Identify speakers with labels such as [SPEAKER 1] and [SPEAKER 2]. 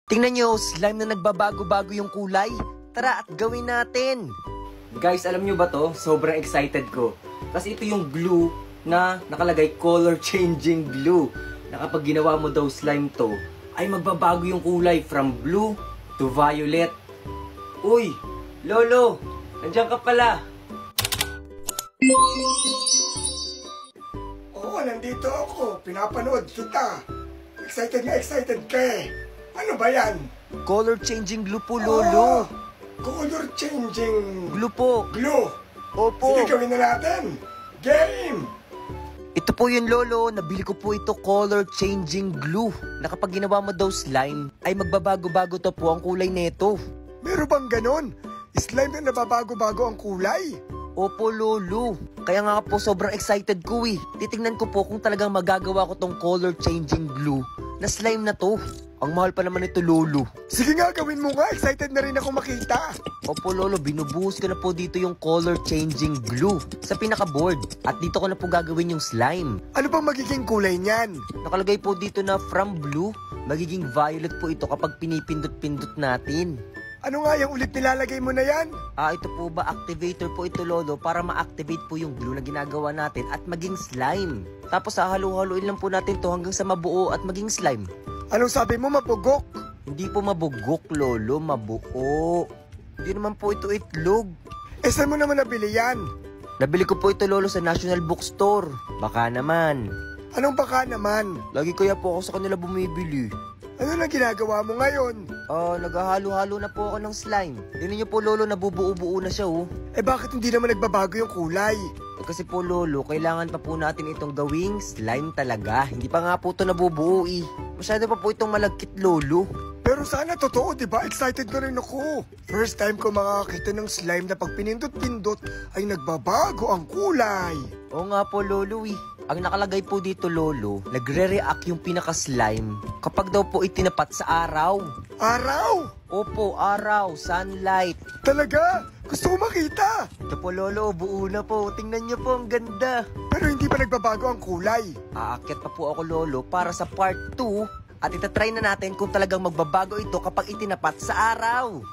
[SPEAKER 1] Tingnan nyo, slime na nagbabago-bago yung kulay. Tara at gawin natin. Guys, alam nyo ba to? Sobrang excited ko. Kasi ito yung glue na nakalagay color changing glue. Na kapag ginawa mo daw slime to, ay magbabago yung kulay from blue to violet. Uy, Lolo, nandiyan ka pala.
[SPEAKER 2] Oo, nandito ako. Pinapanood kita. Excited ka eh. Ano ba yan?
[SPEAKER 1] Color changing glue po, Lolo.
[SPEAKER 2] Color changing
[SPEAKER 1] Glue po.
[SPEAKER 2] glue.
[SPEAKER 1] Opo.
[SPEAKER 2] Sige, gawin na natin. Game!
[SPEAKER 1] Ito po yun, Lolo. Nabili ko po ito color changing glue. Na kapag ginawa mo daw slime, ay magbabago-bago to po ang kulay nito.
[SPEAKER 2] Meron bang ganon? Slime na nababago-bago ang kulay?
[SPEAKER 1] Opo, Lolo. Kaya nga po sobrang excited ko eh. Titingnan ko po kung talagang magagawa ko tong color changing glue na slime na to. Ang mahal pa naman ito, Lolo.
[SPEAKER 2] Sige nga, gawin mo nga. Excited na rin ako makita.
[SPEAKER 1] Opo, Lolo. Binubuhos ko na po dito yung color changing glue sa pinaka-board. At dito ko na po gagawin yung slime.
[SPEAKER 2] Ano bang magiging kulay niyan?
[SPEAKER 1] Nakalagay po dito na from blue, magiging violet po ito kapag pinipindot-pindot natin.
[SPEAKER 2] Ano nga yung ulit nilalagay mo na yan?
[SPEAKER 1] Ito po ba activator po ito, Lolo, para ma-activate po yung glue na ginagawa natin at maging slime. Tapos halu-haluin lang po natin to hanggang sa mabuo at maging slime.
[SPEAKER 2] Anong sabi mo, mapugok?
[SPEAKER 1] Hindi po mabugok, Lolo, mabuo. Hindi naman po ito itlog.
[SPEAKER 2] Saan mo naman nabili yan?
[SPEAKER 1] Nabili ko po ito, Lolo, sa National Bookstore. Baka naman.
[SPEAKER 2] Anong baka naman?
[SPEAKER 1] Lagi kaya po ako sa kanila bumibili.
[SPEAKER 2] Ano na ginagawa mo ngayon?
[SPEAKER 1] Naghahalo-halo na po ako ng slime. Tignan niyo po, Lolo, nabubuo-buo na siya, oh.
[SPEAKER 2] Bakit hindi naman nagbabago yung kulay?
[SPEAKER 1] Kasi po, Lolo, kailangan pa po natin itong gawing slime talaga. Hindi pa nga po ito nabubuo, eh. Masyado pa po itong malagkit, Lolo.
[SPEAKER 2] Pero sana totoo, di ba? Excited na rin ako. First time ko makakita ng slime na pag pinindot-pindot ay nagbabago ang kulay.
[SPEAKER 1] Oo nga po, Lolo, eh. Ang nakalagay po dito, Lolo, nagre-react yung pinaka-slime kapag daw po itinapat sa araw.
[SPEAKER 2] Araw?
[SPEAKER 1] Opo, araw, sunlight.
[SPEAKER 2] Talaga? Gusto ko makita.
[SPEAKER 1] Ito po, Lolo, buo na po. Tingnan niyo po, ang ganda.
[SPEAKER 2] Pero hindi pa nagbabago ang kulay.
[SPEAKER 1] Aakyat pa po ako, Lolo, para sa part 2 at itatry na natin kung talagang magbabago ito kapag itinapat sa araw.